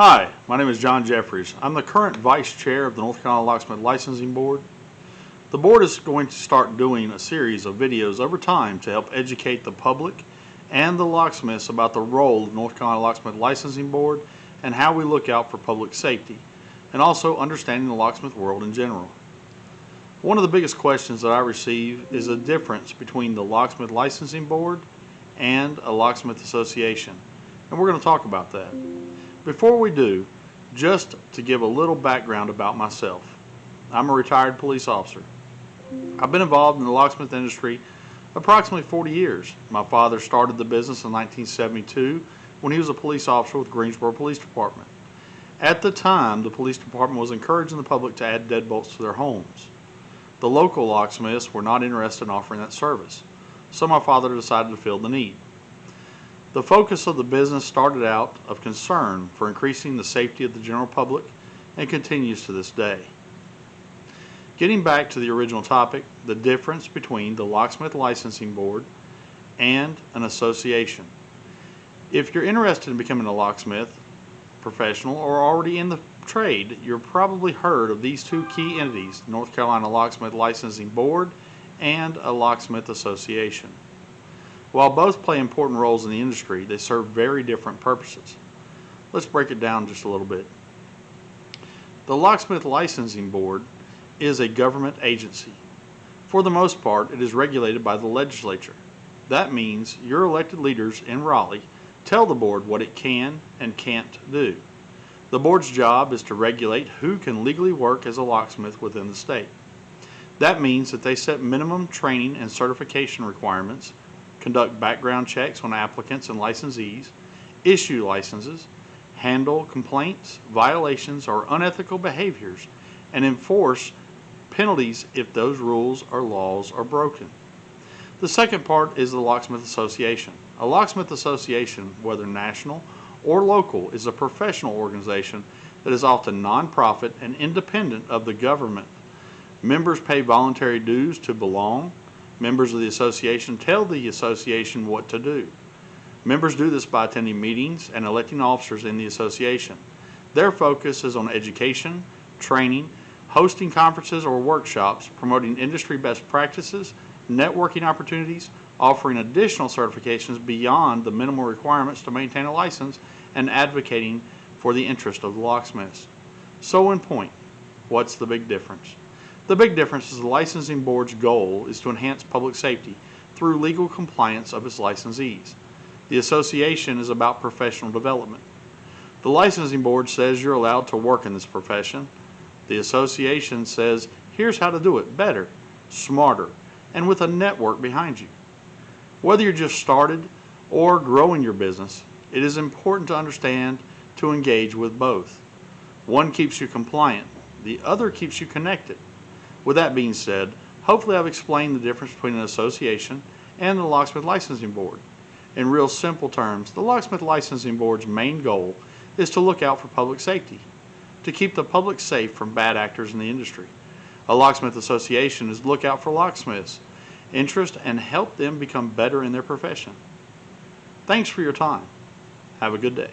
Hi, my name is John Jeffries. I'm the current Vice Chair of the North Carolina Locksmith Licensing Board. The board is going to start doing a series of videos over time to help educate the public and the locksmiths about the role of the North Carolina Locksmith Licensing Board and how we look out for public safety, and also understanding the locksmith world in general. One of the biggest questions that I receive is the difference between the Locksmith Licensing Board and a locksmith association, and we're going to talk about that. Before we do, just to give a little background about myself. I'm a retired police officer. I've been involved in the locksmith industry approximately 40 years. My father started the business in 1972 when he was a police officer with Greensboro Police Department. At the time, the police department was encouraging the public to add deadbolts to their homes. The local locksmiths were not interested in offering that service, so my father decided to fill the need. The focus of the business started out of concern for increasing the safety of the general public and continues to this day. Getting back to the original topic, the difference between the Locksmith Licensing Board and an association. If you're interested in becoming a locksmith professional or already in the trade, you've probably heard of these two key entities, North Carolina Locksmith Licensing Board and a Locksmith Association. While both play important roles in the industry, they serve very different purposes. Let's break it down just a little bit. The Locksmith Licensing Board is a government agency. For the most part, it is regulated by the legislature. That means your elected leaders in Raleigh tell the board what it can and can't do. The board's job is to regulate who can legally work as a locksmith within the state. That means that they set minimum training and certification requirements, conduct background checks on applicants and licensees, issue licenses, handle complaints, violations, or unethical behaviors, and enforce penalties if those rules or laws are broken. The second part is the Locksmith Association. A locksmith association, whether national or local, is a professional organization that is often nonprofit and independent of the government. Members pay voluntary dues to belong. Members of the association tell the association what to do. Members do this by attending meetings and electing officers in the association. Their focus is on education, training, hosting conferences or workshops, promoting industry best practices, networking opportunities, offering additional certifications beyond the minimal requirements to maintain a license, and advocating for the interest of the locksmiths. So in point, what's the big difference? The big difference is the licensing board's goal is to enhance public safety through legal compliance of its licensees. The association is about professional development. The licensing board says you're allowed to work in this profession. The association says here's how to do it better, smarter, and with a network behind you. Whether you're just started or growing your business, it is important to understand to engage with both. One keeps you compliant, the other keeps you connected. With that being said, hopefully I've explained the difference between an association and the Locksmith Licensing Board. In real simple terms, the Locksmith Licensing Board's main goal is to look out for public safety, to keep the public safe from bad actors in the industry. A Locksmith Association is to look out for locksmiths' interest and help them become better in their profession. Thanks for your time. Have a good day.